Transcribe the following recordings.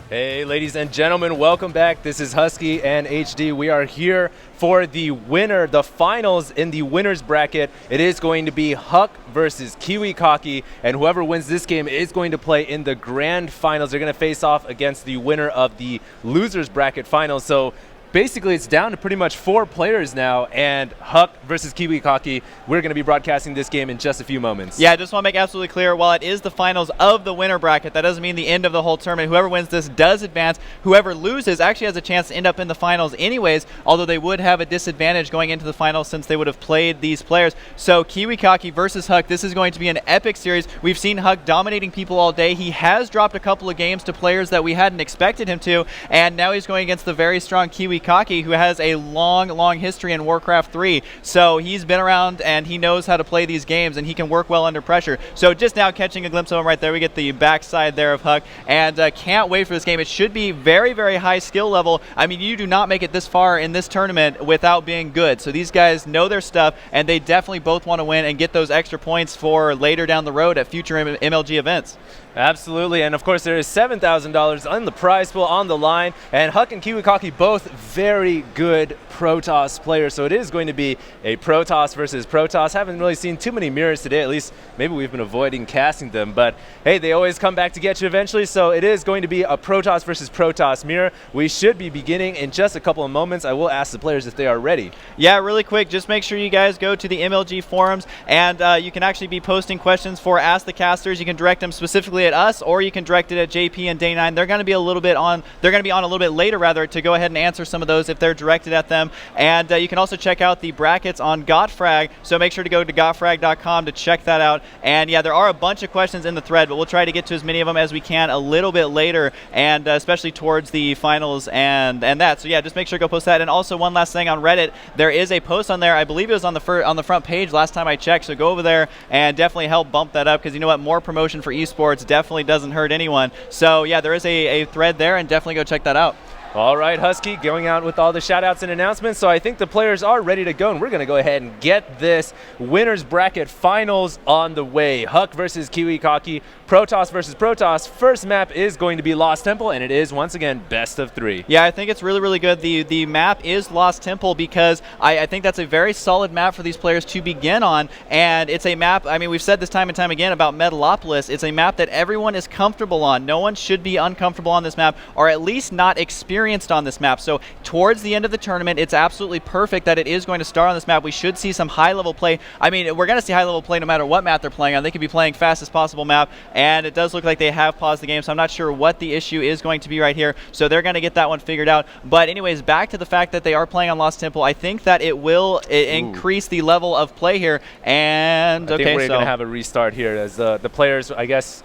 Hey, ladies and gentlemen, welcome back. This is Husky and HD. We are here for the winner, the finals in the winner's bracket. It is going to be HuK versus Kiwikaki, and whoever wins this game is going to play in the grand finals. They're going to face off against the winner of the loser's bracket finals. So basically, it's down to pretty much 4 players now, and HuK versus Kiwikaki. We're going to be broadcasting this game in just a few moments. Yeah, I just want to make absolutely clear, while it is the finals of the winner bracket, that doesn't mean the end of the whole tournament. Whoever wins this does advance. Whoever loses actually has a chance to end up in the finals anyways, although they would have a disadvantage going into the finals since they would have played these players. So Kiwikaki versus HuK, this is going to be an epic series. We've seen HuK dominating people all day. He has dropped a couple of games to players that we hadn't expected him to, and now he's going against the very strong Kiwikaki, who has a long history in Warcraft 3. So he's been around and he knows how to play these games, and he can work well under pressure. So just now catching a glimpse of him right there, we get the backside there of HuK, and can't wait for this game. It should be very high skill level. I mean, you do not make it this far in this tournament without being good. So these guys know their stuff, and they definitely both want to win and get those extra points for later down the road at future MLG events. Absolutely, and of course there is $7,000 on the prize pool on the line, and HuK and Kiwikaki both very good Protoss players, so it is going to be a Protoss versus Protoss. Haven't really seen too many mirrors today, at least maybe we've been avoiding casting them, but hey, they always come back to get you eventually, so it is going to be a Protoss versus Protoss mirror. We should be beginning in just a couple of moments. I will ask the players if they are ready. Yeah, really quick, just make sure you guys go to the MLG forums, and you can actually be posting questions for Ask the Casters. You can direct them specifically at us, or you can direct it at JP and Day 9. They're going to be a little bit on. They're going to be on a little bit later, rather, to go ahead and answer some of those if they're directed at them. And you can also check out the brackets on GotFrag. So make sure to go to gotfrag.com to check that out. And yeah, there are a bunch of questions in the thread, but we'll try to get to as many of them as we can a little bit later, and especially towards the finals and that. So yeah, just make sure to go post that. And also one last thing on Reddit, there is a post on there. I believe it was on the front page last time I checked. So go over there and definitely help bump that up, because you know what, more promotion for esports definitely doesn't hurt anyone. So yeah, there is a thread there, and definitely go check that out. All right, Husky, going out with all the shout-outs and announcements, so I think the players are ready to go, and we're going to go ahead and get this winner's bracket finals on the way. HuK versus Kiwikaki, Protoss versus Protoss. First map is going to be Lost Temple, and it is, once again, best of 3. Yeah, I think it's really good. The map is Lost Temple, because I think that's a very solid map for these players to begin on, and it's a map, I mean, we've said this time and time again about Metalopolis. It's a map that everyone is comfortable on. No one should be uncomfortable on this map, or at least not experienced on this map. So towards the end of the tournament, it's absolutely perfect that it is going to start on this map. We should see some high-level play. I mean, we're going to see high-level play no matter what map they're playing on. They could be playing fastest possible map, and it does look like they have paused the game, so I'm not sure what the issue is going to be right here. So they're going to get that one figured out. But anyways, back to the fact that they are playing on Lost Temple, I think that it will increase the level of play here. And I think we're going to have a restart here, as the players, I guess,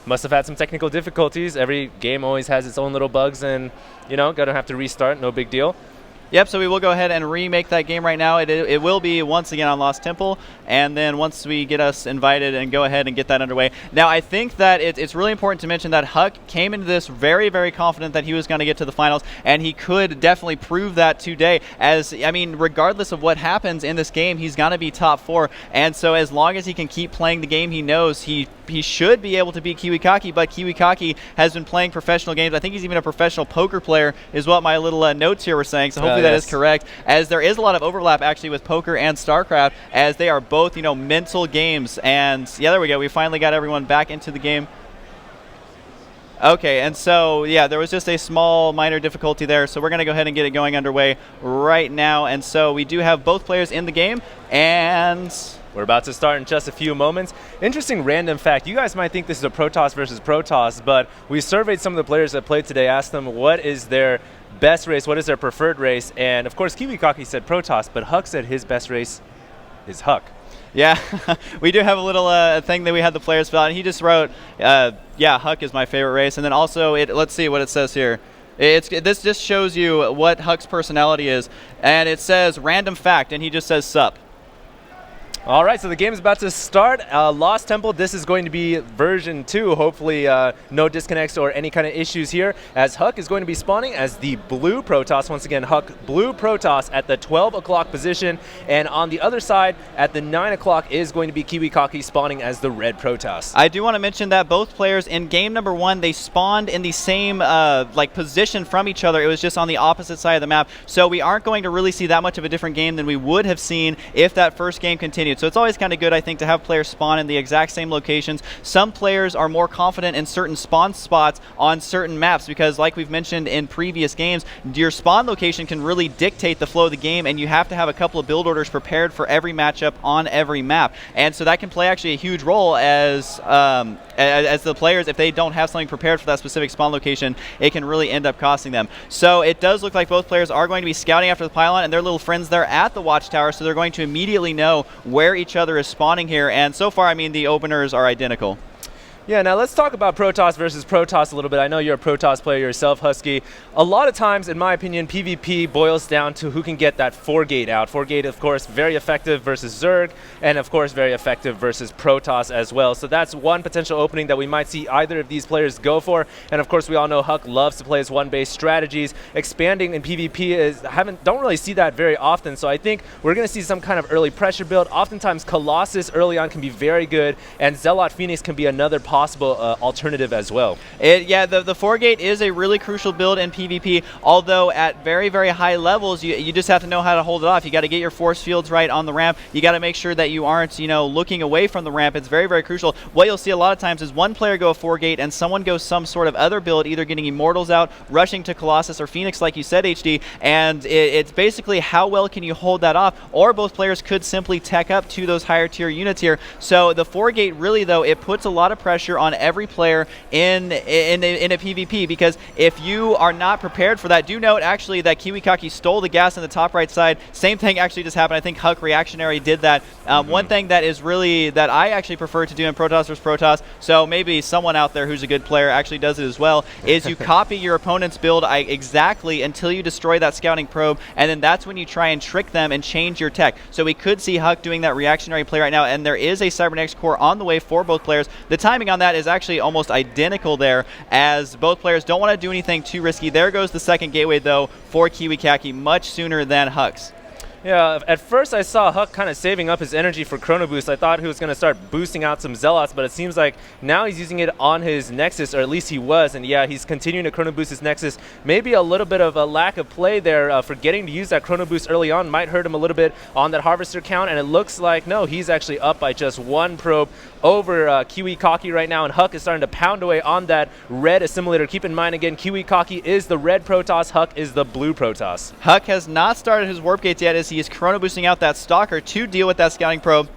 must have had some technical difficulties. Every game always has its own little bugs, and, you know, going to have to restart. No big deal. Yep, so we will go ahead and remake that game right now. It will be once again on Lost Temple, and then once we get us invited and go ahead and get that underway. Now, I think that it's really important to mention that HuK came into this very confident that he was going to get to the finals, and he could definitely prove that today. As, I mean, regardless of what happens in this game, he's going to be top 4, and so as long as he can keep playing the game he knows, he should be able to beat Kiwikaki, but Kiwikaki has been playing professional games. I think he's even a professional poker player, is what my little notes here were saying, so hopefully that is correct, as there is a lot of overlap actually with poker and StarCraft, as they are both, you know, mental games. And yeah, there we go, we finally got everyone back into the game. Okay, and so yeah, there was just a small minor difficulty there, so we're going to go ahead and get it going underway right now. And so we do have both players in the game, and we're about to start in just a few moments. Interesting random fact. You guys might think this is a Protoss versus Protoss, but we surveyed some of the players that played today, asked them what is their best race, what is their preferred race, and of course Kiwikaki said Protoss, but HuK said his best race is HuK. Yeah, we do have a little thing that we had the players fill out, and he just wrote, yeah, HuK is my favorite race, and then also, let's see what it says here. This just shows you what HuK's personality is, and it says random fact, and he just says sup. All right, so the game is about to start. Lost Temple, this is going to be version 2. Hopefully no disconnects or any kind of issues here, as HuK is going to be spawning as the blue Protoss. Once again, HuK blue Protoss at the 12 o'clock position, and on the other side at the 9 o'clock is going to be Kiwikaki spawning as the red Protoss. I do want to mention that both players in game number 1, they spawned in the same position from each other. It was just on the opposite side of the map, so we aren't going to really see that much of a different game than we would have seen if that first game continued. So it's always kind of good, I think, to have players spawn in the exact same locations. Some players are more confident in certain spawn spots on certain maps because, like we've mentioned in previous games, your spawn location can really dictate the flow of the game, and you have to have a couple of build orders prepared for every matchup on every map. And so that can play actually a huge role as the players, if they don't have something prepared for that specific spawn location, it can really end up costing them. So it does look like both players are going to be scouting after the pylon, and their little friends there at the watchtower, so they're going to immediately know where each other is spawning here. And so far, I mean, the openers are identical. Yeah, now let's talk about Protoss versus Protoss a little bit. I know you're a Protoss player yourself, Husky. A lot of times, in my opinion, PvP boils down to who can get that 4-gate out. 4-gate, of course, very effective versus Zerg, and of course, very effective versus Protoss as well. So that's one potential opening that we might see either of these players go for. And of course, we all know HuK loves to play his one-base strategies. Expanding in PvP don't really see that very often. So I think we're going to see some kind of early pressure build. Oftentimes, Colossus early on can be very good, and Zealot Phoenix can be another possible alternative as well. Yeah, the 4-gate is a really crucial build in PvP, although at very, very high levels, you just have to know how to hold it off. You got to get your force fields right on the ramp. You got to make sure that you aren't, looking away from the ramp. It's very, very crucial. What you'll see a lot of times is one player go a 4-gate and someone goes some sort of other build, either getting Immortals out, rushing to Colossus or Phoenix, like you said, HD, and it's basically how well can you hold that off, or both players could simply tech up to those higher tier units here. So the 4-gate really, though, it puts a lot of pressure on every player in a PvP, because if you are not prepared for that, do note actually that Kiwikaki stole the gas on the top right side. Same thing actually just happened. I think HuK Reactionary did that. One thing that is really that I actually prefer to do in Protoss vs. Protoss, so maybe someone out there who's a good player actually does it as well, is you copy your opponent's build exactly until you destroy that scouting probe, and then that's when you try and trick them and change your tech. So we could see HuK doing that reactionary play right now, and there is a Cybernetics core on the way for both players. The timing on that is actually almost identical there, as both players don't want to do anything too risky. There goes the second gateway, though, for Kiwikaki much sooner than HuK's. Yeah, at first I saw HuK kind of saving up his energy for Chrono Boost. I thought he was going to start boosting out some Zealots, but it seems like now he's using it on his Nexus, or at least he was. And yeah, he's continuing to Chrono Boost his Nexus. Maybe a little bit of a lack of play there, forgetting to use that Chrono Boost early on might hurt him a little bit on that Harvester count. And it looks like, no, he's actually up by just one probe over Kiwikaki right now. And HuK is starting to pound away on that red assimilator. Keep in mind, again, Kiwikaki is the red Protoss, HuK is the blue Protoss. HuK has not started his warp gates yet, as he is chrono boosting out that Stalker to deal with that scouting probe.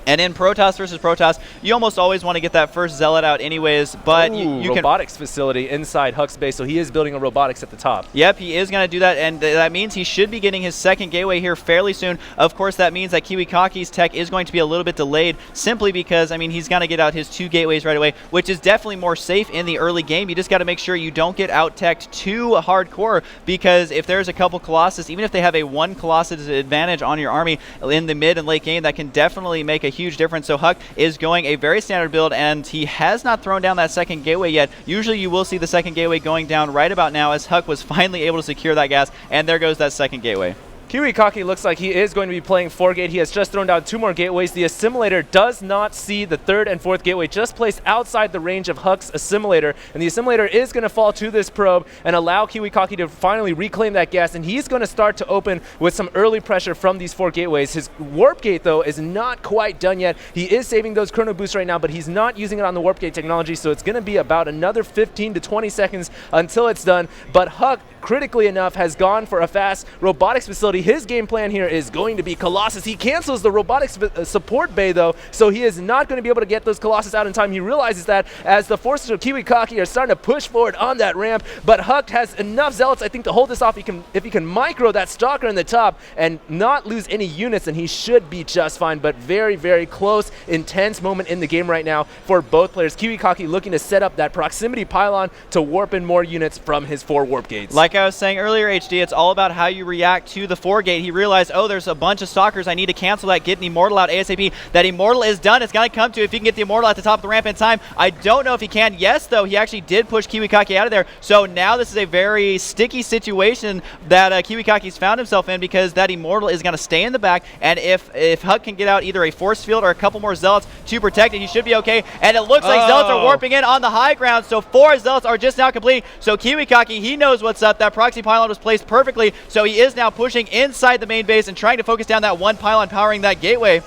And in Protoss versus Protoss, you almost always want to get that first Zealot out anyways, but you can... robotics facility inside HuK's base, so he is building a robotics at the top. Yep, he is going to do that, and that means he should be getting his second gateway here fairly soon. Of course, that means that Kiwikaki's tech is going to be a little bit delayed, simply because, I mean, he's going to get out his 2 gateways right away, which is definitely more safe in the early game. You just got to make sure you don't get out-teched too hardcore, because if there's a couple Colossus, even if they have a 1 Colossus advantage on your army in the mid and late game, that can definitely make a huge difference. So HuK is going a very standard build, and he has not thrown down that second gateway yet. Usually you will see the second gateway going down right about now, as HuK was finally able to secure that gas, and there goes that second gateway. Kiwikaki looks like he is going to be playing 4-gate. He has just thrown down 2 more gateways. The assimilator does not see the 3rd and 4th gateway, just placed outside the range of HuK's assimilator. And the assimilator is going to fall to this probe and allow Kiwikaki to finally reclaim that gas. And he's going to start to open with some early pressure from these 4 gateways. His warp gate, though, is not quite done yet. He is saving those chrono boosts right now, but he's not using it on the warp gate technology. So it's going to be about another 15 to 20 seconds until it's done. But HuK, critically enough, has gone for a fast robotics facility. His game plan here is going to be Colossus. He cancels the robotics support bay, though, so he is not going to be able to get those Colossus out in time. He realizes that as the forces of Kiwikaki are starting to push forward on that ramp, but HuK has enough Zealots, I think, to hold this off. If he can micro that Stalker in the top and not lose any units, then he should be just fine. But very, very close, intense moment in the game right now for both players. Kiwikaki looking to set up that proximity pylon to warp in more units from his 4 warp gates. Like I was saying earlier, HD, it's all about how you react to the 4 4-gate, he realized, oh, there's a bunch of stalkers. I need to cancel that, get an Immortal out ASAP. That Immortal is done. It's going to come to if he can get the Immortal at the top of the ramp in time. I don't know if he can. Yes, though, he actually did push Kiwikaki out of there. So now this is a very sticky situation that Kiwikaki's found himself in, because that Immortal is going to stay in the back, and if HuK can get out either a force field or a couple more Zealots to protect it, he should be okay. And it looks like Zealots are warping in on the high ground, so 4 Zealots are just now complete. So Kiwikaki, he knows what's up. That proxy pylon was placed perfectly, so he is now pushing inside the main base and trying to focus down that one pylon powering that gateway.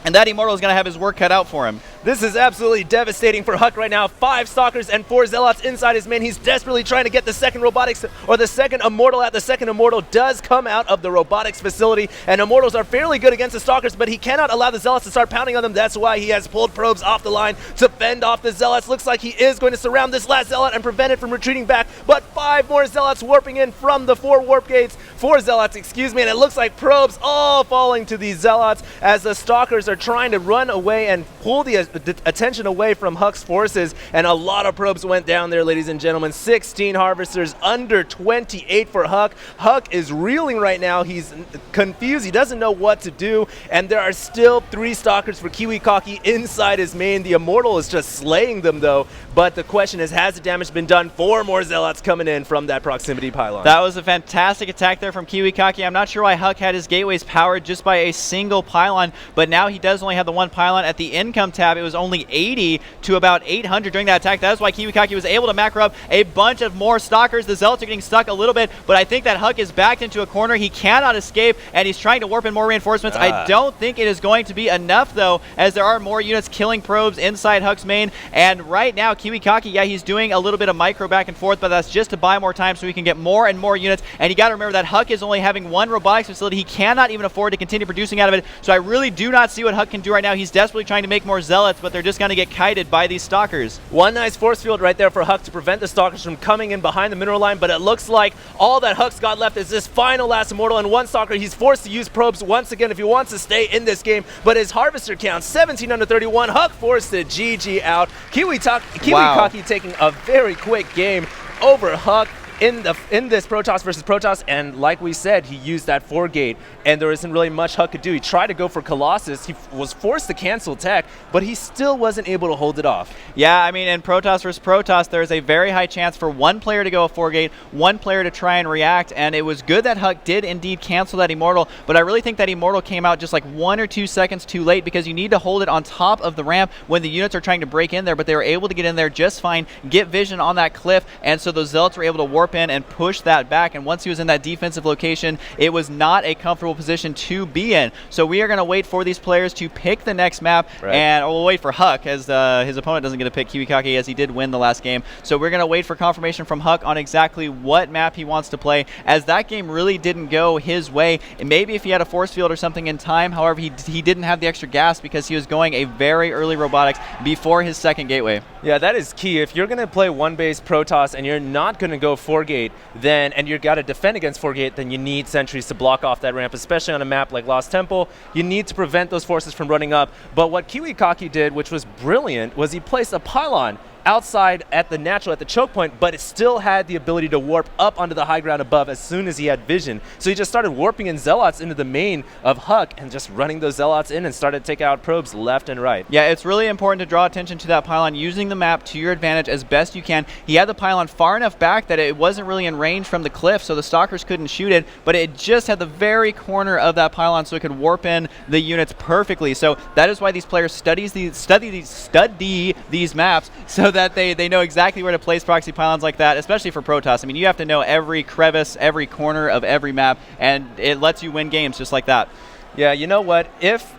And that Immortal is going to have his work cut out for him. This is absolutely devastating for HuK right now. 5 Stalkers and 4 Zealots inside his main. He's desperately trying to get the second Robotics, or the second Immortal out. The second Immortal does come out of the Robotics facility, and Immortals are fairly good against the Stalkers, but he cannot allow the Zealots to start pounding on them. That's why he has pulled probes off the line to fend off the Zealots. Looks like he is going to surround this last Zealot and prevent it from retreating back, but 5 more Zealots warping in from the 4 warp gates. 4 Zealots, excuse me, and it looks like probes all falling to these Zealots as the Stalkers are trying to run away and pull the attention away from HuK's forces, and a lot of probes went down there, ladies and gentlemen. 16 Harvesters, under 28 for HuK. HuK is reeling right now. He's confused. He doesn't know what to do, and there are still 3 Stalkers for Kiwikaki inside his main. The Immortal is just slaying them, though, but the question is, has the damage been done? 4 more Zealots coming in from that proximity pylon. That was a fantastic attack there from Kiwikaki. I'm not sure why HuK had his gateways powered just by a single pylon, but now he does only have the 1 pylon. At the income tab, it was only 80 to about 800 during that attack. That is why Kiwikaki was able to macro up a bunch of more Stalkers. The Zealots are getting stuck a little bit, but I think that HuK is backed into a corner. He cannot escape, and he's trying to warp in more reinforcements. I don't think it is going to be enough, though, as there are more units killing probes inside HuK's main. And right now, Kiwikaki, yeah, he's doing a little bit of micro back and forth, but that's just to buy more time so he can get more and more units. And you got to remember that HuK is only having 1 robotics facility. He cannot even afford to continue producing out of it. So I really do not see what HuK can do right now. He's desperately trying to make more Zealots, but they're just going to get kited by these Stalkers. One nice force field right there for HuK to prevent the Stalkers from coming in behind the mineral line, but it looks like all that HuK's got left is this final last Immortal and 1 Stalker. He's forced to use probes once again if he wants to stay in this game, but his Harvester count, 17 under 31. HuK forced to GG out. Kiwikaki taking a very quick game over HuK in this Protoss versus Protoss, and like we said, he used that 4-gate, and there isn't really much HuK could do. He tried to go for Colossus. He was forced to cancel tech, but he still wasn't able to hold it off. Yeah, I mean, in Protoss versus Protoss, there's a very high chance for 1 player to go a 4-gate, 1 player to try and react, and it was good that HuK did indeed cancel that Immortal, but I really think that Immortal came out just like 1 or 2 seconds too late, because you need to hold it on top of the ramp when the units are trying to break in there, but they were able to get in there just fine, get vision on that cliff, and so those Zealots were able to warp in and push that back, and once he was in that defensive location, it was not a comfortable position to be in. So we are going to wait for these players to pick the next map, and we'll wait for HuK, as his opponent doesn't get to pick Kiwikaki, as he did win the last game. So we're going to wait for confirmation from HuK on exactly what map he wants to play, as that game really didn't go his way. And maybe if he had a force field or something in time, however, he didn't have the extra gas because he was going a very early robotics before his second gateway. Yeah, that is key. If you're going to play 1-base Protoss and you're not going to go 4-gate, then, and you've got to defend against 4-gate, then you need sentries to block off that ramp, especially on a map like Lost Temple. You need to prevent those forces from running up. But what Kiwikaki did, which was brilliant, was he placed a pylon outside at the choke point, but it still had the ability to warp up onto the high ground above as soon as he had vision. So he just started warping in Zealots into the main of HuK and just running those Zealots in and started to take out probes left and right. Yeah, it's really important to draw attention to that pylon, using the map to your advantage as best you can. He had the pylon far enough back that it wasn't really in range from the cliff, so the Stalkers couldn't shoot it, but it just had the very corner of that pylon so it could warp in the units perfectly. So that is why these players study these maps, so that they know exactly where to place proxy pylons like that, especially for Protoss. I mean, you have to know every crevice, every corner of every map, and it lets you win games just like that. Yeah, you know what? If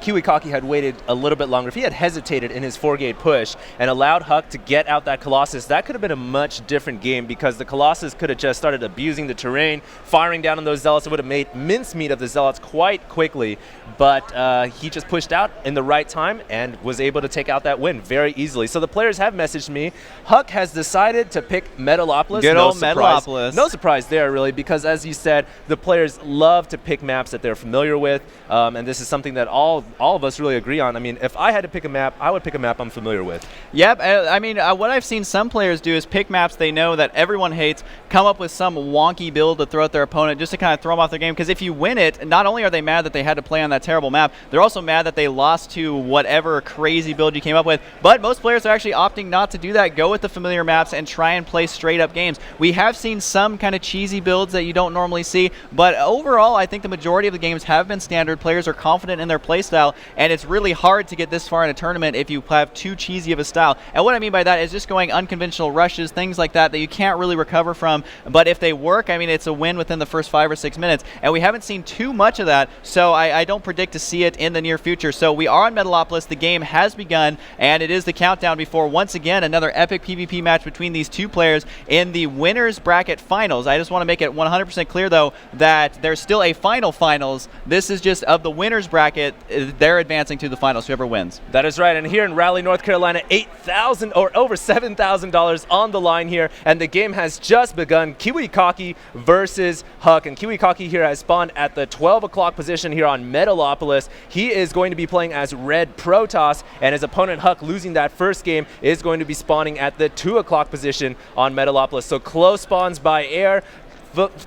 Kiwikaki had waited a little bit longer, if he had hesitated in his 4-gate push and allowed HuK to get out that Colossus, that could have been a much different game, because the Colossus could have just started abusing the terrain, firing down on those Zealots. It would have made mincemeat of the Zealots quite quickly, but he just pushed out in the right time and was able to take out that win very easily. So the players have messaged me. HuK has decided to pick Metalopolis. Good old Metalopolis. No surprise there, really, because as you said, the players love to pick maps that they're familiar with, and this is something that all all of us really agree on. I mean, if I had to pick a map, I would pick a map I'm familiar with. Yep, I mean, what I've seen some players do is pick maps they know that everyone hates, come up with some wonky build to throw at their opponent just to kind of throw them off their game. Because if you win it, not only are they mad that they had to play on that terrible map, they're also mad that they lost to whatever crazy build you came up with. But most players are actually opting not to do that, go with the familiar maps and try and play straight up games. We have seen some kind of cheesy builds that you don't normally see, but overall I think the majority of the games have been standard. Players are confident in their playstyle, and it's really hard to get this far in a tournament if you have too cheesy of a style. And what I mean by that is just going unconventional rushes, things like that you can't really recover from, but if they work, I mean, it's a win within the first 5 or 6 minutes, and we haven't seen too much of that, so I don't predict to see it in the near future. So we are on Metalopolis, the game has begun, and it is the countdown before, once again, another epic PvP match between these two players in the winners bracket finals. I just want to make it 100% clear, though, that there's still a finals. This is just of the winners bracket. They're advancing to the finals, whoever wins. That is right, and here in Raleigh, North Carolina, $8,000 or over $7,000 on the line here, and the game has just begun. Kiwikaki versus HuK, and Kiwikaki here has spawned at the 12 o'clock position here on Metalopolis. He is going to be playing as Red Protoss, and his opponent HuK, losing that first game, is going to be spawning at the 2 o'clock position on Metalopolis. So close spawns by air,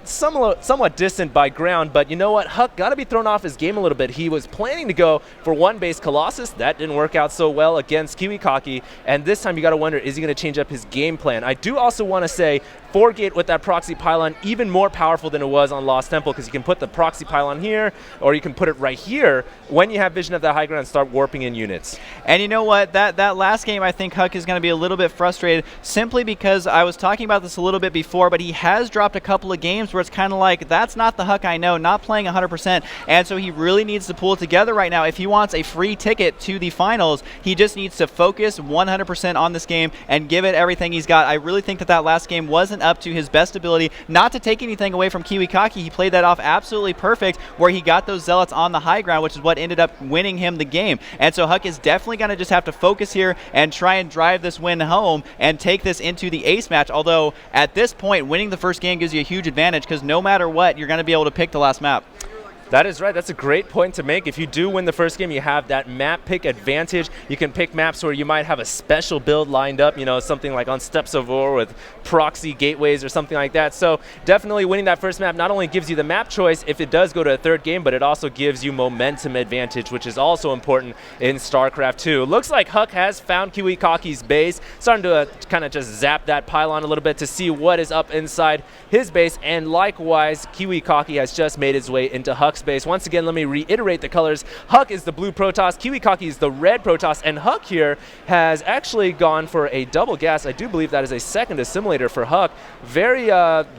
somewhat distant by ground, but you know what? HuK got to be thrown off his game a little bit. He was planning to go for one base Colossus. That didn't work out so well against Kiwikaki, and this time you got to wonder, is he going to change up his game plan? I do also want to say 4-gate with that proxy pylon, even more powerful than it was on Lost Temple, because you can put the proxy pylon here, or you can put it right here when you have vision of that high ground and start warping in units. And you know what? That last game, I think HuK is going to be a little bit frustrated, simply because I was talking about this a little bit before, but he has dropped a couple of games where it's kind of like, that's not the HuK I know, not playing 100%, and so he really needs to pull it together right now. If he wants a free ticket to the finals, he just needs to focus 100% on this game and give it everything he's got. I really think that last game wasn't up to his best ability. Not to take anything away from Kiwikaki, he played that off absolutely perfect, where he got those zealots on the high ground, which is what ended up winning him the game. And so HuK is definitely going to just have to focus here and try and drive this win home and take this into the ace match, although at this point winning the first game gives you a huge advantage, because no matter what, you're going to be able to pick the last map. That is right. That's a great point to make. If you do win the first game, you have that map pick advantage. You can pick maps where you might have a special build lined up, you know, something like on Steps of War with proxy gateways or something like that. So definitely winning that first map not only gives you the map choice if it does go to a third game, but it also gives you momentum advantage, which is also important in StarCraft 2. Looks like HuK has found Kiwikaki's base, starting to kind of just zap that pylon a little bit to see what is up inside his base, and likewise, Kiwikaki has just made his way into HuK's base. Once again, let me reiterate the colors. HuK is the blue Protoss, Kiwikaki is the red Protoss, and HuK here has actually gone for a double gas. I do believe that is a second assimilator for HuK. Very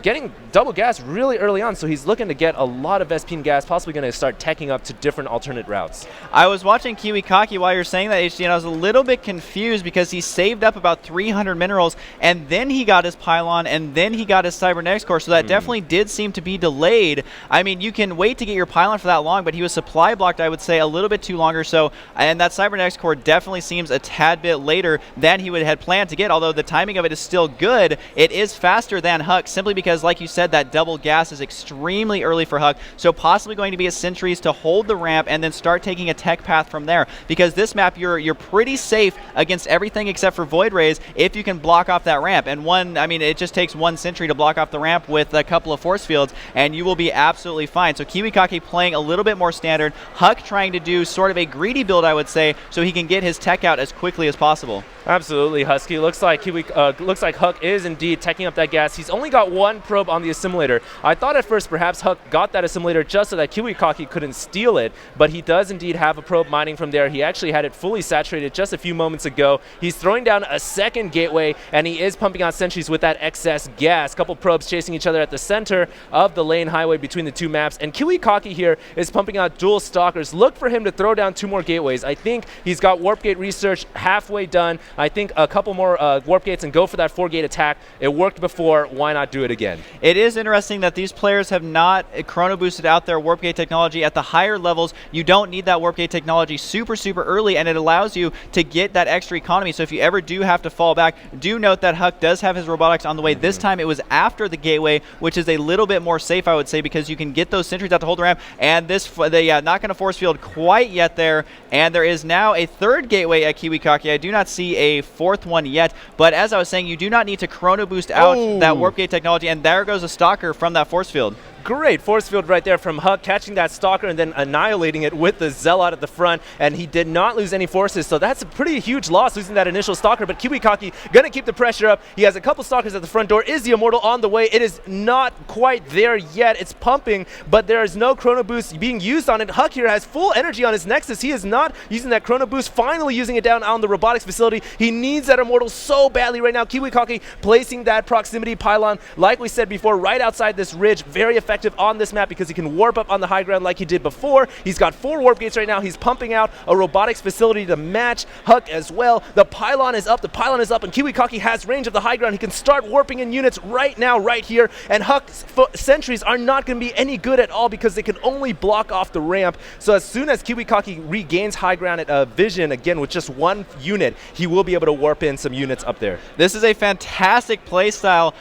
getting double gas really early on, so he's looking to get a lot of SP gas, possibly going to start teching up to different alternate routes. I was watching Kiwikaki while you're saying that, HD, and I was a little bit confused because he saved up about 300 minerals, and then he got his pylon, and then he got his cybernetics core, so that definitely did seem to be delayed. I mean, you can wait to get your pylon for that long, but he was supply blocked, I would say, a little bit too longer, so, and that cybernetics core definitely seems a tad bit later than he would had planned to get, although the timing of it is still good. It is faster than HuK, simply because, like you said, that double gas is extremely early for HuK, so possibly going to be a sentries to hold the ramp and then start taking a tech path from there, because this map you're pretty safe against everything except for void rays if you can block off that ramp. And I mean, it just takes one sentry to block off the ramp with a couple of force fields and you will be absolutely fine. So Kiwikaki playing a little bit more standard, HuK trying to do sort of a greedy build, I would say, so he can get his tech out as quickly as possible. Absolutely, Husky. Looks like HuK is indeed teching up that gas. He's only got one probe on the assimilator. I thought at first perhaps HuK got that assimilator just so that Kiwikaki couldn't steal it, but he does indeed have a probe mining from there. He actually had it fully saturated just a few moments ago. He's throwing down a second gateway, and he is pumping out sentries with that excess gas. Couple probes chasing each other at the center of the lane highway between the two maps, and Kiwikaki here is pumping out dual stalkers. Look for him to throw down 2 more gateways. I think he's got warp gate research halfway done. I think a couple more warp gates and go for that 4-gate attack. It worked before. Why not do it again? It is interesting that these players have not chrono boosted out their warp gate technology at the higher levels. You don't need that warp gate technology super early, and it allows you to get that extra economy. So if you ever do have to fall back, do note that HuK does have his robotics on the way. This time it was after the gateway, which is a little bit more safe, I would say, because you can get those sentries out to hold the ramp. and not going to force field quite yet there. And there is now a third gateway at Kiwikaki. I do not see a fourth one yet, but as I was saying, you do not need to chrono boost out that warp gate technology, and there goes a stalker from that force field. Great force field right there from HuK, catching that Stalker and then annihilating it with the Zealot at the front, and he did not lose any forces, so that's a pretty huge loss, losing that initial Stalker, but Kiwikaki going to keep the pressure up. He has a couple Stalkers at the front door. Is the Immortal on the way? It is not quite there yet. It's pumping, but there is no Chrono Boost being used on it. HuK here has full energy on his Nexus. He is not using that Chrono Boost, finally using it down on the Robotics facility. He needs that Immortal so badly right now. Kiwikaki placing that proximity pylon, like we said before, right outside this ridge. Very effective on this map because he can warp up on the high ground like he did before. He's got 4 warp gates right now. He's pumping out a robotics facility to match HuK as well. The pylon is up, and Kiwikaki has range of the high ground. He can start warping in units right now, right here, and HuK's sentries are not going to be any good at all because they can only block off the ramp. So as soon as Kiwikaki regains high ground at vision again with just 1 unit, he will be able to warp in some units up there. This is a fantastic playstyle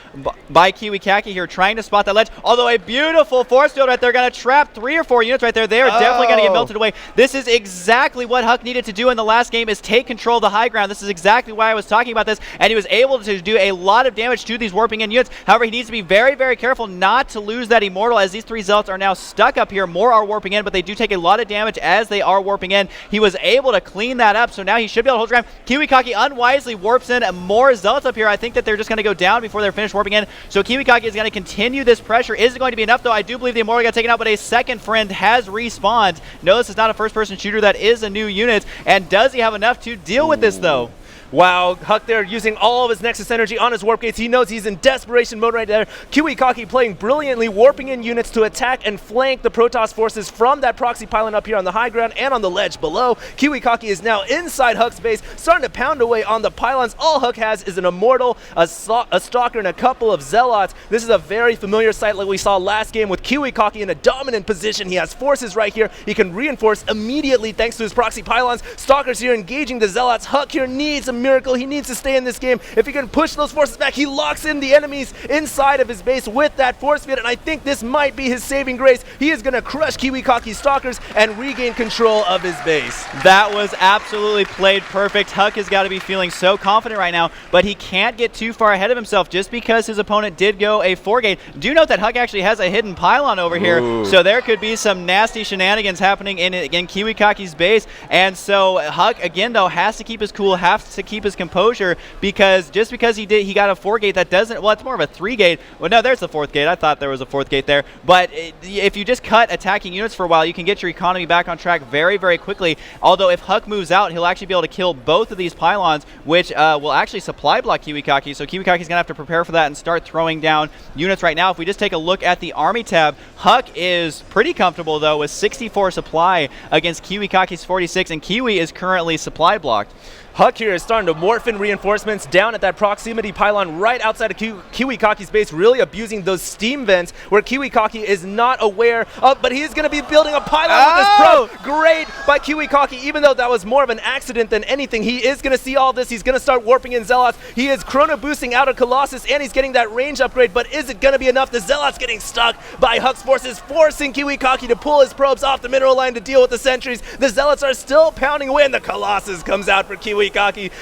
by Kiwikaki here, trying to spot that ledge, although a beautiful force field right there, going to trap 3 or 4 units right there. They are definitely going to get melted away. This is exactly what HuK needed to do in the last game, is take control of the high ground. This is exactly why I was talking about this, and he was able to do a lot of damage to these warping in units. However, he needs to be very, very careful not to lose that Immortal, as these 3 Zealots are now stuck up here. More are warping in, but they do take a lot of damage as they are warping in. He was able to clean that up, so now he should be able to hold ground. Kiwikaki unwisely warps in more Zealots up here. I think that they're just going to go down before they're finished warping in, so Kiwikaki is going to continue this pressure. Is it going to be enough, though? I do believe the Immortal got taken out, but a second friend has respawned. No, this is not a first-person shooter. That is a new unit, and does he have enough to deal with this, though? Wow, HuK there using all of his Nexus energy on his warp gates. He knows he's in desperation mode right there. Kiwikaki playing brilliantly, warping in units to attack and flank the Protoss forces from that proxy pylon up here on the high ground and on the ledge below. Kiwikaki is now inside HuK's base, starting to pound away on the pylons. All HuK has is an Immortal, a Stalker, and a couple of Zealots. This is a very familiar sight like we saw last game with Kiwikaki in a dominant position. He has forces right here. He can reinforce immediately thanks to his proxy pylons. Stalkers here engaging the Zealots. HuK here needs a miracle. He needs to stay in this game. If he can push those forces back, he locks in the enemies inside of his base with that force field, and I think this might be his saving grace. He is going to crush Kiwikaki's Stalkers and regain control of his base. That was absolutely played perfect. HuK has got to be feeling so confident right now, but he can't get too far ahead of himself just because his opponent did go a 4-gate. Do note that HuK actually has a hidden pylon over here, so there could be some nasty shenanigans happening in Kiwikaki's base, and so HuK, again, though, has to keep his cool, has to keep his composure, because just because he got a 4-gate, that doesn't, well, it's more of a 3-gate. Well, no, there's the 4th gate. I thought there was a 4th gate there, but if you just cut attacking units for a while, you can get your economy back on track very, very quickly. Although if HuK moves out, he'll actually be able to kill both of these pylons, which will actually supply block Kiwikaki, so Kiwikaki's going to have to prepare for that and start throwing down units right now. If we just take a look at the army tab, HuK is pretty comfortable, though, with 64 supply against Kiwikaki's 46, and Kiwi is currently supply blocked. HuK here is starting to morph in reinforcements down at that proximity pylon right outside of Kiwikaki's base, really abusing those steam vents where Kiwikaki is not aware of, but he is going to be building a pylon with his probe. Great by Kiwikaki, even though that was more of an accident than anything. He is going to see all this. He's going to start warping in Zealots. He is chrono boosting out of Colossus, and he's getting that range upgrade, but is it going to be enough? The Zealots getting stuck by HuK's forces, forcing Kiwikaki to pull his probes off the mineral line to deal with the sentries. The Zealots are still pounding away, and the Colossus comes out for Kiwikaki.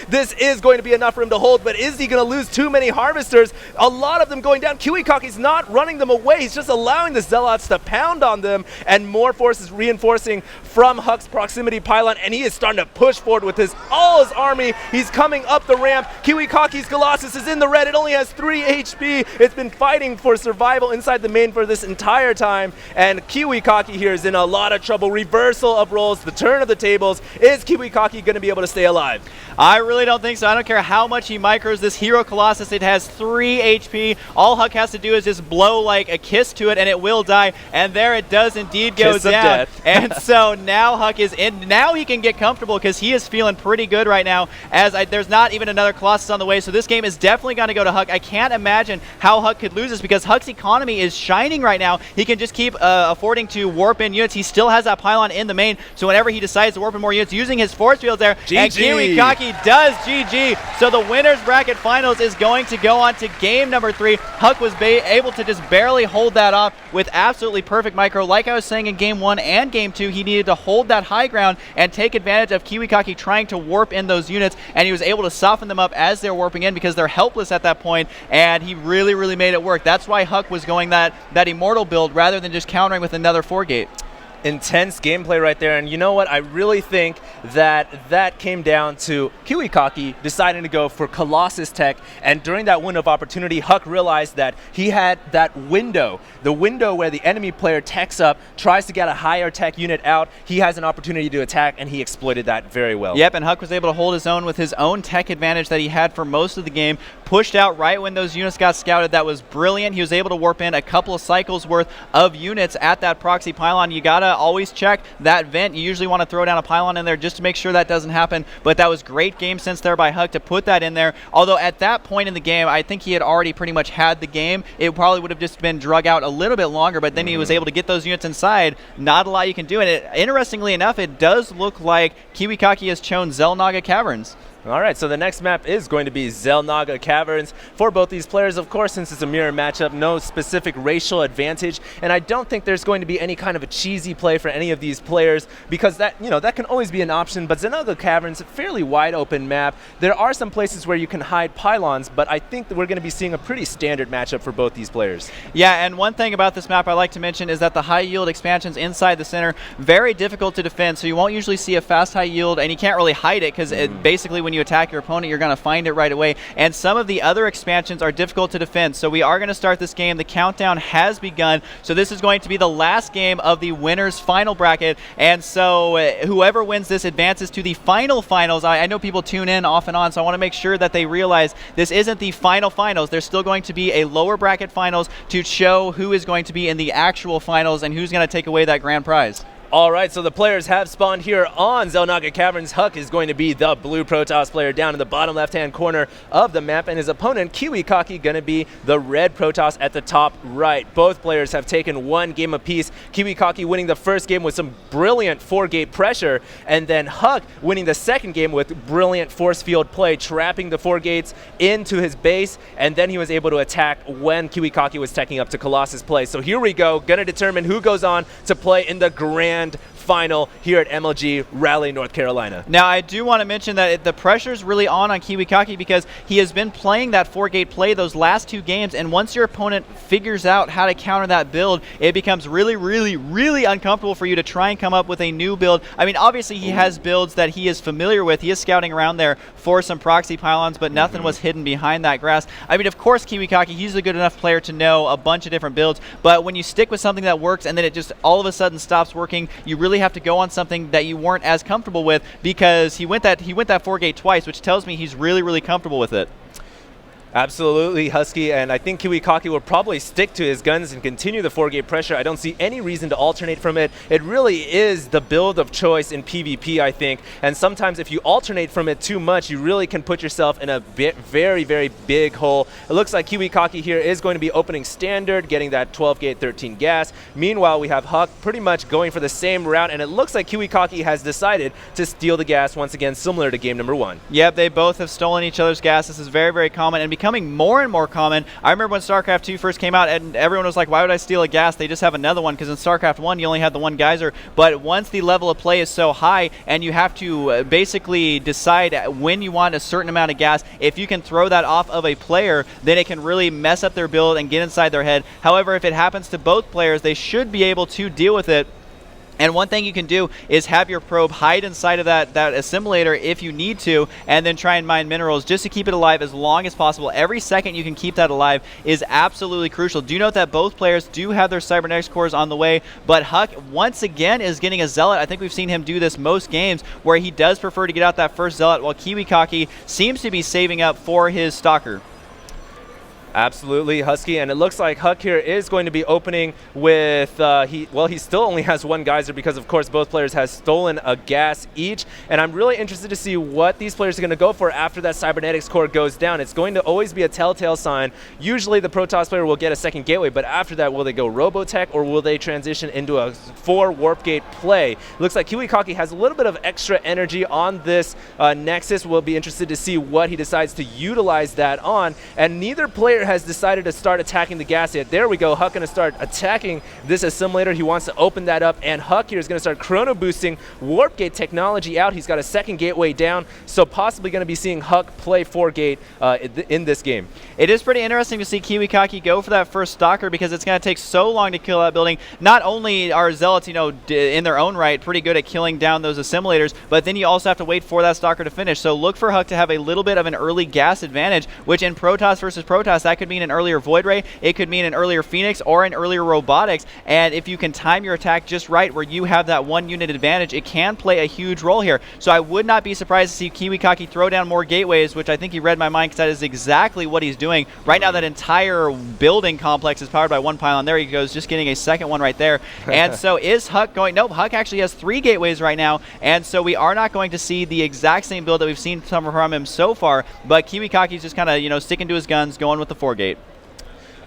This is going to be enough for him to hold, but is he going to lose too many harvesters? A lot of them going down. Kiwikaki's not running them away. He's just allowing the Zealots to pound on them, and more forces reinforcing from HuK's proximity pylon, and he is starting to push forward with all his army. He's coming up the ramp. Kiwikaki's Colossus is in the red. It only has 3 HP. It's been fighting for survival inside the main for this entire time, and Kiwikaki here is in a lot of trouble. Reversal of roles, the turn of the tables. Is Kiwikaki going to be able to stay alive? I really don't think so. I don't care how much he micros this Hero Colossus. It has 3 HP. All HuK has to do is just blow like a kiss to it, and it will die. And there it does indeed go down. And so now HuK is in. Now he can get comfortable because he is feeling pretty good right now, as there's not even another Colossus on the way. So this game is definitely going to go to HuK. I can't imagine how HuK could lose this because HuK's economy is shining right now. He can just keep affording to warp in units. He still has that pylon in the main. So whenever he decides to warp in more units, using his force fields there, GG. and Kiwikaki does GG. So the winner's bracket finals is going to go on to game number 3. HuK was able to just barely hold that off with absolutely perfect micro. Like I was saying in game 1 and game 2, he needed to hold that high ground and take advantage of Kiwikaki trying to warp in those units, and he was able to soften them up as they're warping in because they're helpless at that point, and he really made it work. That's why HuK was going that Immortal build rather than just countering with another 4-gate. Intense gameplay right there, and you know what? I really think that came down to Kiwikaki deciding to go for Colossus tech, and during that window of opportunity, HuK realized that he had that window, the window where the enemy player techs up, tries to get a higher tech unit out. He has an opportunity to attack, and he exploited that very well. Yep, and HuK was able to hold his own with his own tech advantage that he had for most of the game, pushed out right when those units got scouted. That was brilliant. He was able to warp in a couple of cycles worth of units at that proxy pylon. You gotta always check that vent. You usually want to throw down a pylon in there just to make sure that doesn't happen, but that was great game sense there by HuK to put that in there. Although at that point in the game, I think he had already pretty much had the game. It probably would have just been drug out a little bit longer, but then he was able to get those units inside. Not a lot you can do, and interestingly enough, it does look like Kiwikaki has chosen Naga Caverns. All right, so the next map is going to be Naga Caverns for both these players. Of course, since it's a mirror matchup, no specific racial advantage, and I don't think there's going to be any kind of a cheesy play for any of these players because that can always be an option. But Naga Caverns, a fairly wide open map. There are some places where you can hide pylons, but I think that we're going to be seeing a pretty standard matchup for both these players. Yeah, and one thing about this map I like to mention is that the high yield expansions inside the center, very difficult to defend, so you won't usually see a fast high yield, and you can't really hide it because basically when you attack your opponent, you're going to find it right away. And some of the other expansions are difficult to defend. So we are going to start this game. The countdown has begun. So this is going to be the last game of the winner's final bracket. And so whoever wins this advances to the finals. I know people tune in off and on, so I want to make sure that they realize this isn't the finals. There's still going to be a lower bracket finals to show who is going to be in the actual finals and who's going to take away that grand prize. All right, so the players have spawned here on Naga Caverns. HuK is going to be the blue Protoss player down in the bottom left-hand corner of the map, and his opponent, Kiwikaki, going to be the red Protoss at the top right. Both players have taken one game apiece. Kiwikaki winning the first game with some brilliant 4-gate pressure, and then HuK winning the second game with brilliant force field play, trapping the 4 gates into his base, and then he was able to attack when Kiwikaki was teching up to Colossus play. So here we go, going to determine who goes on to play in the grand final here at MLG Raleigh, North Carolina. Now, I do want to mention that the pressure's really on Kiwikaki because he has been playing that 4-gate play those last 2 games, and once your opponent figures out how to counter that build, it becomes really uncomfortable for you to try and come up with a new build. I mean, obviously he has builds that he is familiar with. He is scouting around there for some proxy pylons, but nothing was hidden behind that grass. I mean, of course, Kiwikaki, he's a good enough player to know a bunch of different builds, but when you stick with something that works and then it just all of a sudden stops working, you really have to go on something that you weren't as comfortable with, because he went that 4-gate twice, which tells me he's really comfortable with it. Absolutely, Husky, and I think Kiwikaki will probably stick to his guns and continue the 4-gate pressure. I don't see any reason to alternate from it. It really is the build of choice in PvP, I think, and sometimes if you alternate from it too much, you really can put yourself in a very big hole. It looks like Kiwikaki here is going to be opening standard, getting that 12-gate 13 gas. Meanwhile, we have HuK pretty much going for the same route, and it looks like Kiwikaki has decided to steal the gas once again, similar to game number 1. Yep, they both have stolen each other's gas. This is very common and becoming more and more common. I remember when StarCraft 2 first came out and everyone was like, why would I steal a gas? They just have another one, because in StarCraft 1 you only had the one geyser. But once the level of play is so high and you have to basically decide when you want a certain amount of gas, if you can throw that off of a player, then it can really mess up their build and get inside their head. However, if it happens to both players, they should be able to deal with it. And one thing you can do is have your probe hide inside of that assimilator if you need to, and then try and mine minerals just to keep it alive as long as possible. Every second you can keep that alive is absolutely crucial. Do note that both players do have their cybernetics cores on the way, but HuK once again is getting a zealot. I think we've seen him do this most games, where he does prefer to get out that first zealot, while Kiwikaki seems to be saving up for his stalker. Absolutely, Husky, and it looks like HuK here is going to be opening with, he still only has one geyser because, of course, both players has stolen a gas each, and I'm really interested to see what these players are going to go for after that cybernetics core goes down. It's going to always be a telltale sign. Usually the Protoss player will get a second gateway, but after that, will they go Robotech or will they transition into a 4 warp gate play? Looks like Kiwikaki has a little bit of extra energy on this Nexus. We'll be interested to see what he decides to utilize that on, and neither player has decided to start attacking the gas yet. There we go. HuK going to start attacking this assimilator. He wants to open that up, and HuK here is going to start chrono boosting warp gate technology out. He's got a second gateway down, so possibly going to be seeing HuK play 4 gate in this game. It is pretty interesting to see Kiwikaki go for that first stalker because it's going to take so long to kill that building. Not only are Zealots, in their own right, pretty good at killing down those assimilators, but then you also have to wait for that stalker to finish. So look for HuK to have a little bit of an early gas advantage, which in Protoss versus Protoss, that could mean an earlier Void Ray, it could mean an earlier Phoenix, or an earlier Robotics. And if you can time your attack just right where you have that 1 unit advantage, it can play a huge role here. So I would not be surprised to see Kiwikaki throw down more gateways, which I think he read my mind because that is exactly what he's doing. Right now that entire building complex is powered by 1 pylon. There he goes, just getting a second one right there. And so is HuK going? Nope, HuK actually has 3 gateways right now, and so we are not going to see the exact same build that we've seen from him so far, but Kiwikaki's just kind of, sticking to his guns, going with the 4 gate.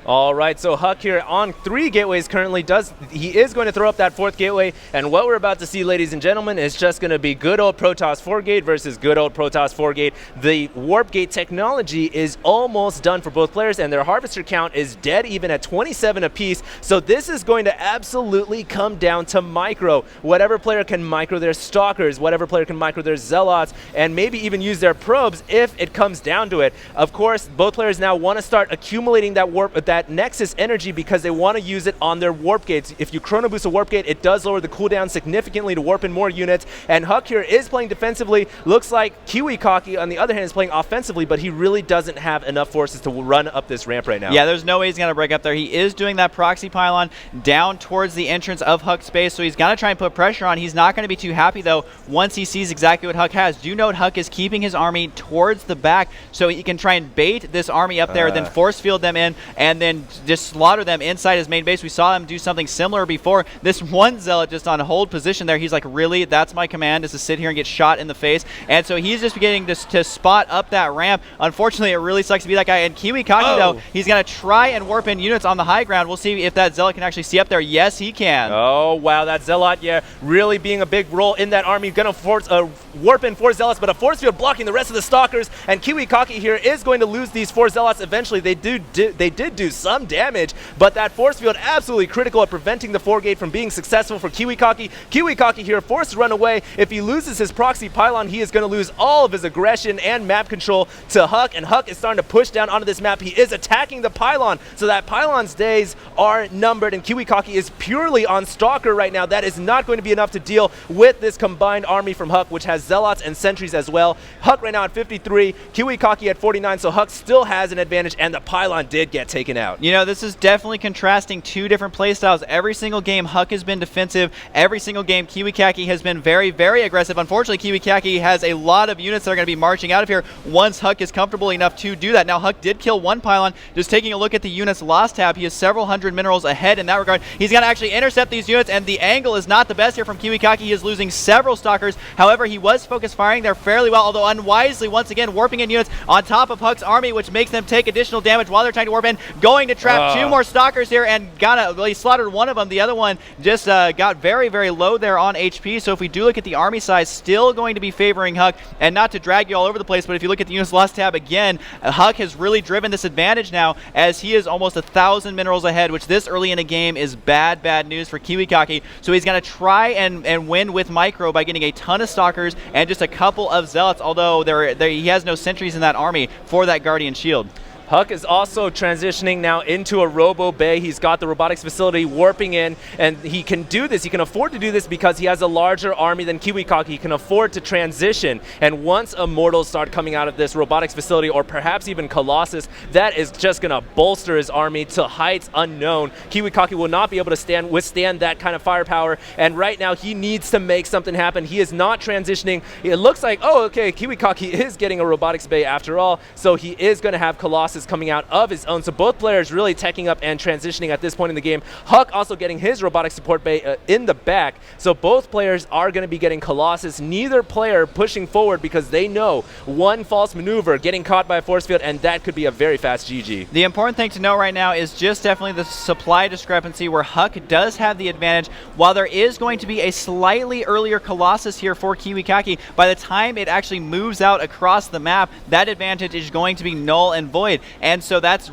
All right, so HuK here on 3 gateways currently he is going to throw up that 4th gateway, and what we're about to see, ladies and gentlemen, is just going to be good old Protoss 4 gate versus good old Protoss 4 gate. The warp gate technology is almost done for both players, and their harvester count is dead even at 27 apiece, so this is going to absolutely come down to micro. Whatever player can micro their stalkers, whatever player can micro their zealots, and maybe even use their probes if it comes down to it. Of course, both players now want to start accumulating that Nexus energy because they want to use it on their warp gates. If you chrono boost a warp gate, it does lower the cooldown significantly to warp in more units, and HuK here is playing defensively. Looks like Kiwikaki, on the other hand, is playing offensively, but he really doesn't have enough forces to run up this ramp right now. Yeah, there's no way he's going to break up there. He is doing that proxy pylon down towards the entrance of HuK space, so he's going to try and put pressure on. He's not going to be too happy, though, once he sees exactly what HuK has. Do note HuK is keeping his army towards the back so he can try and bait this army up there, then force field them in, and then just slaughter them inside his main base. We saw him do something similar before. This one Zealot just on hold position there. He's like, really? That's my command, is to sit here and get shot in the face? And so he's just beginning to spot up that ramp. Unfortunately, it really sucks to be that guy. And Kiwikaki, though, he's going to try and warp in units on the high ground. We'll see if that Zealot can actually see up there. Yes, he can. Oh, wow. That Zealot, really being a big role in that army. Going to force warp in 4 Zealots, but a force field blocking the rest of the Stalkers. And Kiwikaki here is going to lose these 4 Zealots eventually. They did do some damage, but that force field absolutely critical at preventing the 4 gate from being successful for Kiwikaki. Kiwikaki here forced to run away. If he loses his proxy pylon, he is going to lose all of his aggression and map control to HuK, and HuK is starting to push down onto this map. He is attacking the pylon, so that pylon's days are numbered, and Kiwikaki is purely on Stalker right now. That is not going to be enough to deal with this combined army from HuK, which has Zealots and Sentries as well. HuK right now at 53, Kiwikaki at 49, so HuK still has an advantage, and the pylon did get taken out. This is definitely contrasting 2 different playstyles. Every single game, HuK has been defensive. Every single game, Kiwikaki has been very, very aggressive. Unfortunately, Kiwikaki has a lot of units that are going to be marching out of here once HuK is comfortable enough to do that. Now, HuK did kill 1 pylon. Just taking a look at the units lost tab, he is several hundred minerals ahead in that regard. He's going to actually intercept these units, and the angle is not the best here from Kiwikaki. He is losing several Stalkers. However, he was focus firing there fairly well, although unwisely, once again, warping in units on top of HuK's army, which makes them take additional damage while they're trying to warp in. Going to trap 2 more Stalkers here, and he slaughtered 1 of them. The other one just got very, very low there on HP. So if we do look at the army size, still going to be favoring HuK, and not to drag you all over the place, but if you look at the units lost tab again, HuK has really driven this advantage now, as he is almost 1,000 minerals ahead, which this early in a game is bad news for Kiwikaki. So he's going to try and win with micro by getting a ton of Stalkers and just a couple of Zealots, although he has no sentries in that army for that Guardian Shield. HuK is also transitioning now into a Robo Bay. He's got the robotics facility warping in, and he can do this. He can afford to do this because he has a larger army than Kiwikaki. He can afford to transition, and once Immortals start coming out of this robotics facility, or perhaps even Colossus, that is just going to bolster his army to heights unknown. Kiwikaki will not be able to withstand that kind of firepower, and right now he needs to make something happen. He is not transitioning. It looks like, oh, okay, Kiwikaki is getting a robotics bay after all, so he is going to have Colossus Colossus coming out of his own. So both players really teching up and transitioning at this point in the game. HuK also getting his robotic support bay in the back. So both players are going to be getting Colossus. Neither player pushing forward because they know one false maneuver, getting caught by a force field, and that could be a very fast GG. The important thing to know right now is just definitely the supply discrepancy where HuK does have the advantage. While there is going to be a slightly earlier Colossus here for Kiwikaki, by the time it actually moves out across the map, that advantage is going to be null and void. And so that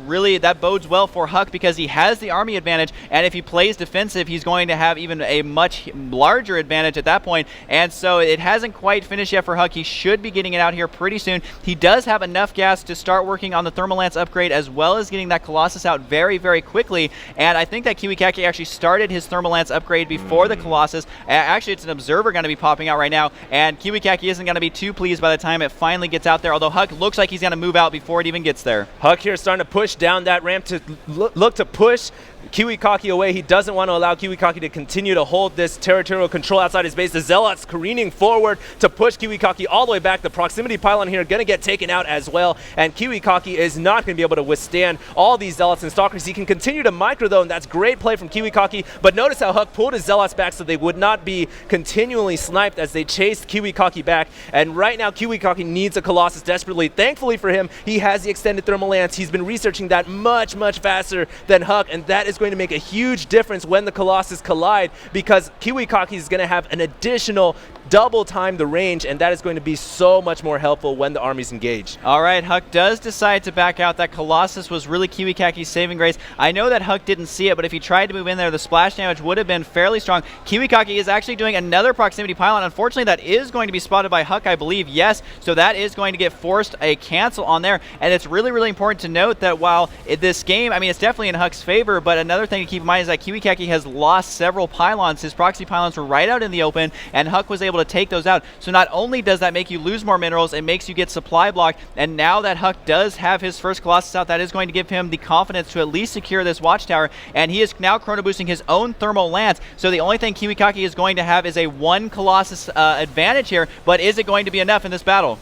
bodes well for HuK because he has the army advantage, and if he plays defensive, he's going to have even a much larger advantage at that point. And so it hasn't quite finished yet for HuK. He should be getting it out here pretty soon. He does have enough gas to start working on the Thermal Lance upgrade as well as getting that Colossus out very, very quickly. And I think that Kiwikaki actually started his Thermal Lance upgrade before the Colossus. Actually, it's an observer going to be popping out right now, and Kiwikaki isn't going to be too pleased by the time it finally gets out there, although HuK looks like he's going to move out before it even gets there. HuK here starting to push down that ramp to look to push Kiwikaki away. He doesn't want to allow Kiwikaki to continue to hold this territorial control outside his base. The Zealots careening forward to push Kiwikaki all the way back. The proximity pylon here going to get taken out as well, and Kiwikaki is not going to be able to withstand all these Zealots and Stalkers. He can continue to micro though, and that's great play from Kiwikaki, but notice how HuK pulled his Zealots back so they would not be continually sniped as they chased Kiwikaki back. And right now Kiwikaki needs a Colossus desperately. Thankfully for him, he has the extended Thermal Lance. He's been researching that much faster than HuK, and that is going to make a huge difference when the Colossus collide, because Kiwikaki is going to have an additional double time the range, and that is going to be so much more helpful when the armies engage. All right, HuK does decide to back out. That Colossus was really Kiwikaki's saving grace. I know that HuK didn't see it, but if he tried to move in there, the splash damage would have been fairly strong. Kiwikaki is actually doing another proximity pylon. Unfortunately, that is going to be spotted by HuK, I believe. Yes, so that is going to get forced a cancel on there, and it's really, really important to note that while this game, I mean, it's definitely in HuK's favor, but another thing to keep in mind is that Kiwikaki has lost several pylons. His proxy pylons were right out in the open, and HuK was able to take those out. So not only does that make you lose more minerals, it makes you get supply blocked, and now that HuK does have his first Colossus out, that is going to give him the confidence to at least secure this watchtower, and he is now chrono boosting his own Thermal Lance. So the only thing Kiwikaki is going to have is a one Colossus advantage here, but is it going to be enough in this battle?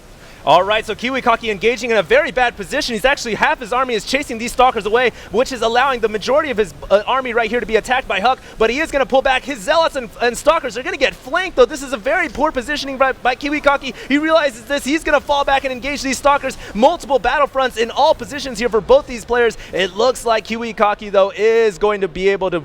All right, so Kiwikaki engaging in a very bad position. He's actually, half his army is chasing these Stalkers away, which is allowing the majority of his army right here to be attacked by HuK, but he is going to pull back. His Zealots and Stalkers are going to get flanked, though. This is a very poor positioning by Kiwikaki. He realizes this. He's going to fall back and engage these Stalkers. Multiple battlefronts in all positions here for both these players. It looks like Kiwikaki, though, is going to be able to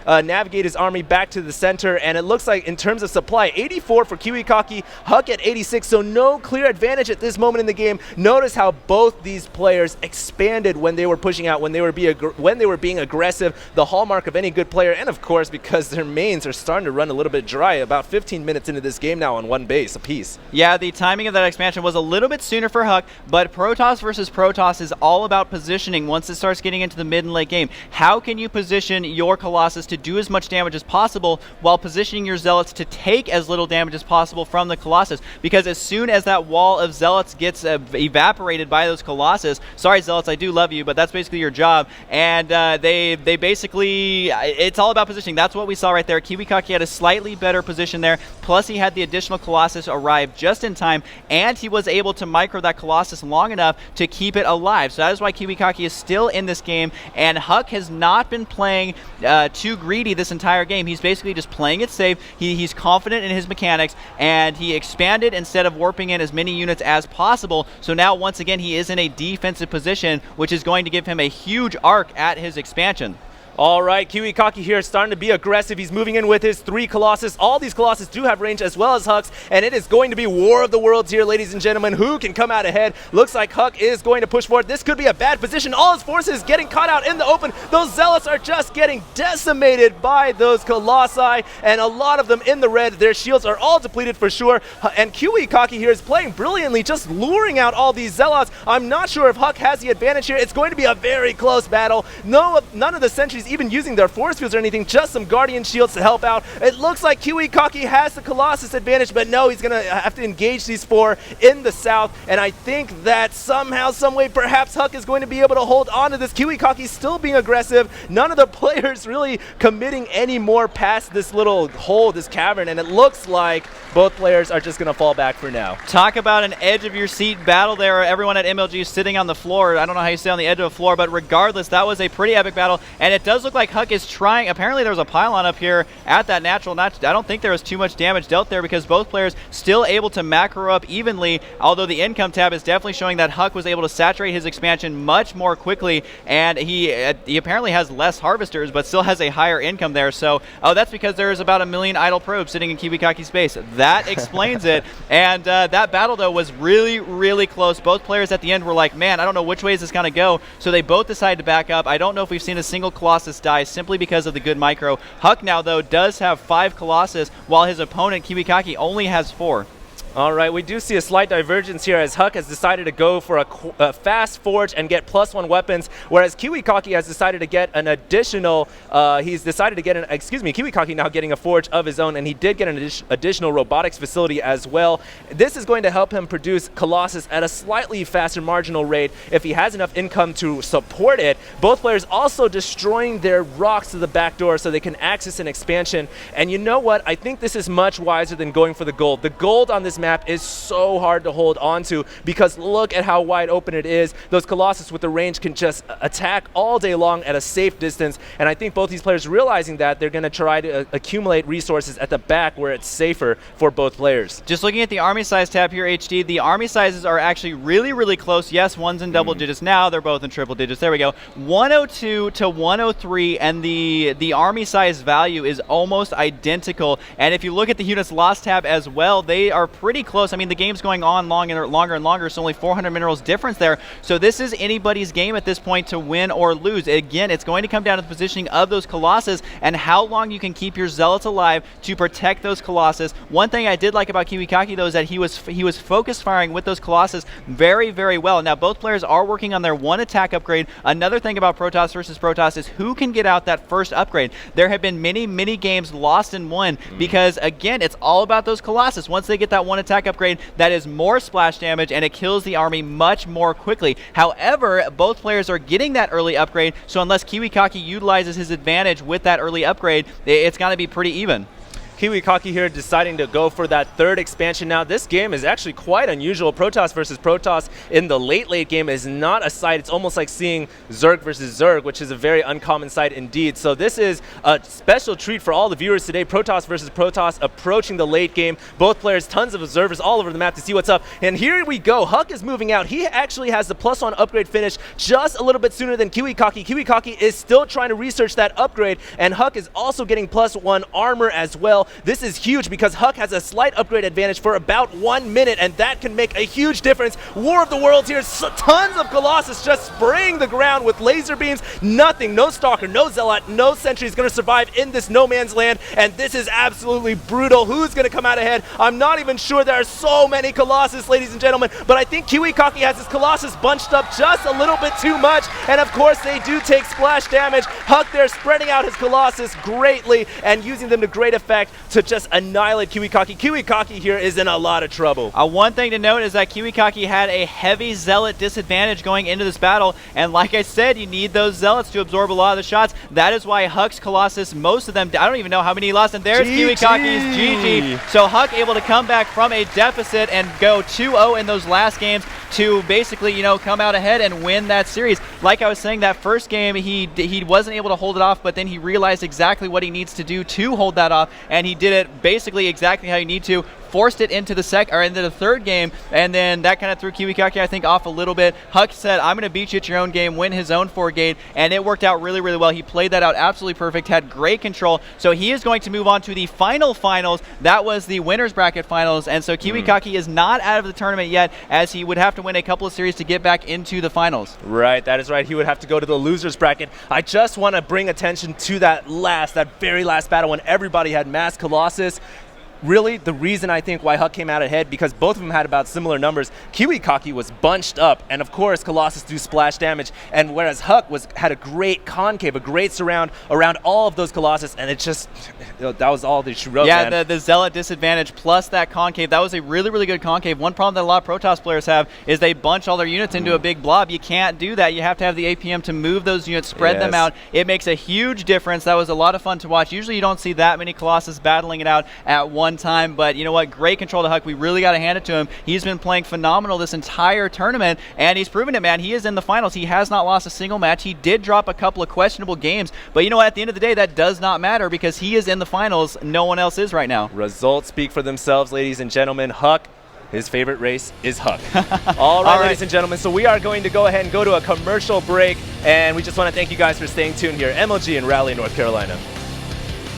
navigate his army back to the center, and it looks like in terms of supply, 84 for Kiwikaki, HuK at 86, so no clear advantage at this moment in the game. Notice how both these players expanded when they were pushing out, when they were being aggressive, the hallmark of any good player, and of course because their mains are starting to run a little bit dry, about 15 minutes into this game now on one base apiece. Yeah, the timing of that expansion was a little bit sooner for HuK, but Protoss versus Protoss is all about positioning once it starts getting into the mid and late game. How can you position your Colossus to do as much damage as possible while positioning your Zealots to take as little damage as possible from the Colossus? Because as soon as that wall of Zealots gets evaporated by those Colossus, sorry Zealots, I do love you, but that's basically your job, and they basically, it's all about positioning. That's what we saw right there. Kiwikaki had a slightly better position there, plus he had the additional Colossus arrive just in time, and he was able to micro that Colossus long enough to keep it alive. So that is why Kiwikaki is still in this game, and HuK has not been playing too greedy this entire game. He's basically just playing it safe. He's confident in his mechanics, and he expanded instead of warping in as many units as possible. So now once again he is in a defensive position, which is going to give him a huge arc at his expansion. All right, Kiwikaki here is starting to be aggressive. He's moving in with his 3 Colossus. All these Colossus do have range as well as HuK's, and it is going to be War of the Worlds here, ladies and gentlemen. Who can come out ahead? Looks like HuK is going to push forward. This could be a bad position. All his forces getting caught out in the open. Those Zealots are just getting decimated by those Colossi, and a lot of them in the red. Their shields are all depleted for sure, and Kiwikaki here is playing brilliantly, just luring out all these Zealots. I'm not sure if HuK has the advantage here. It's going to be a very close battle. None of the sentries Kiwikaki's even using their force fields or anything, just some Guardian Shields to help out. It looks like Kiwikaki has the Colossus advantage, but no, he's going to have to engage these 4 in the south, and I think that somehow, someway, perhaps HuK is going to be able to hold on to this. Kiwikaki still being aggressive. None of the players really committing any more past this little hole, this cavern, and it looks like both players are just going to fall back for now. Talk about an edge-of-your-seat battle there. Everyone at MLG is sitting on the floor. I don't know how you stay on the edge of the floor, but regardless, that was a pretty epic battle, and it does look like HuK is trying. Apparently, there was a pylon up here at that natural. I don't think there was too much damage dealt there because both players still able to macro up evenly, although the income tab is definitely showing that HuK was able to saturate his expansion much more quickly, and he apparently has less harvesters, but still has a higher income there. So, that's because there's about 1 million idle probes sitting in Kiwikaki's base. That explains it. And that battle, though, was really, really close. Both players at the end were like, man, I don't know which way is this going to go. So they both decided to back up. I don't know if we've seen a single Colossus die simply because of the good micro. HuK now, though, does have 5 Colossus, while his opponent, Kiwikaki, only has 4. All right, we do see a slight divergence here as HuK has decided to go for a fast forge and get +1 weapons, whereas Kiwikaki has decided to get an additional, Kiwikaki now getting a forge of his own, and he did get an additional robotics facility as well. This is going to help him produce Colossus at a slightly faster marginal rate if he has enough income to support it. Both players also destroying their rocks to the back door so they can access an expansion, and you know what? I think this is much wiser than going for the gold. The gold on this map is so hard to hold on to because look at how wide open it is. Those Colossus with the range can just attack all day long at a safe distance, and I think both these players realizing that they're going to try to accumulate resources at the back where it's safer for both players. Just looking at the army size tab here, HD, the army sizes are actually really, really close. Yes, one's in double digits now. They're both in triple digits. There we go. 102 to 103, and the army size value is almost identical. And if you look at the units lost tab as well, they are pretty close. I mean, the game's going on longer and longer, so only 400 minerals difference there. So this is anybody's game at this point to win or lose. Again, it's going to come down to the positioning of those Colossus and how long you can keep your Zealots alive to protect those Colossus. One thing I did like about Kiwikaki, though, is that he was focus firing with those Colossus very, very well. Now, both players are working on their 1 attack upgrade. Another thing about Protoss versus Protoss is who can get out that first upgrade. There have been many, many games lost and won because, again, it's all about those Colossus. Once they get that 1 attack upgrade, that is more splash damage and it kills the army much more quickly. However, both players are getting that early upgrade, so unless Kiwikaki utilizes his advantage with that early upgrade, it's going to be pretty even. Kiwikaki here deciding to go for that 3rd expansion. Now, this game is actually quite unusual. Protoss versus Protoss in the late game is not a sight. It's almost like seeing Zerg versus Zerg, which is a very uncommon sight indeed. So this is a special treat for all the viewers today. Protoss versus Protoss approaching the late game. Both players, tons of observers all over the map to see what's up. And here we go. HuK is moving out. He actually has the +1 upgrade finish just a little bit sooner than Kiwikaki. Kiwikaki is still trying to research that upgrade, and HuK is also getting +1 armor as well. This is huge because HuK has a slight upgrade advantage for about 1 minute, and that can make a huge difference. War of the Worlds here, so tons of Colossus just spraying the ground with laser beams. Nothing, no Stalker, no Zealot, no Sentry is going to survive in this no man's land, and this is absolutely brutal. Who's going to come out ahead? I'm not even sure. There are so many Colossus, ladies and gentlemen, but I think Kiwikaki has his Colossus bunched up just a little bit too much, and of course they do take splash damage. HuK there spreading out his Colossus greatly and using them to great effect to just annihilate Kiwikaki. Kiwikaki here is in a lot of trouble. One thing to note is that Kiwikaki had a heavy Zealot disadvantage going into this battle, and like I said, you need those Zealots to absorb a lot of the shots. That is why HuK's Colossus, most of them, I don't even know how many he lost, and there's Kiwikaki's GG. So HuK able to come back from a deficit and go 2-0 in those last games to basically, you know, come out ahead and win that series. Like I was saying, that first game, he wasn't able to hold it off, but then he realized exactly what he needs to do to hold that off, and he did it basically exactly how you need to. Forced it into the third game, and then that kind of threw Kiwikaki, I think, off a little bit. HuK said, I'm going to beat you at your own game, win his own 4-gate, and it worked out really, really well. He played that out absolutely perfect, had great control, so he is going to move on to the finals. That was the winner's bracket finals, and so Kiwikaki is not out of the tournament yet, as he would have to win a couple of series to get back into the finals. Right, that is right. He would have to go to the loser's bracket. I just want to bring attention to that very last battle when everybody had mass Colossus. really, the reason I think why HuK came out ahead, because both of them had about similar numbers. Kiwikaki was bunched up, and of course, Colossus do splash damage, and whereas HuK had a great concave, a great surround around all of those Colossus, and it just, that was all that she wrote, yeah, man. the Zealot disadvantage plus that concave, that was a really, really good concave. One problem that a lot of Protoss players have is they bunch all their units into a big blob. You can't do that. You have to have the APM to move those units, spread them out. It makes a huge difference. That was a lot of fun to watch. Usually you don't see that many Colossus battling it out at one time, but you know what? Great control to HuK. We really got to hand it to him. He's been playing phenomenal this entire tournament, and he's proven it, man. He is in the finals. He has not lost a single match. He did drop a couple of questionable games, but you know what? At the end of the day, that does not matter because he is in the finals. No one else is right now. Results speak for themselves, ladies and gentlemen. HuK, his favorite race is HuK. All right, ladies and gentlemen, so we are going to go ahead and go to a commercial break, and we just want to thank you guys for staying tuned here. MLG in Raleigh, North Carolina.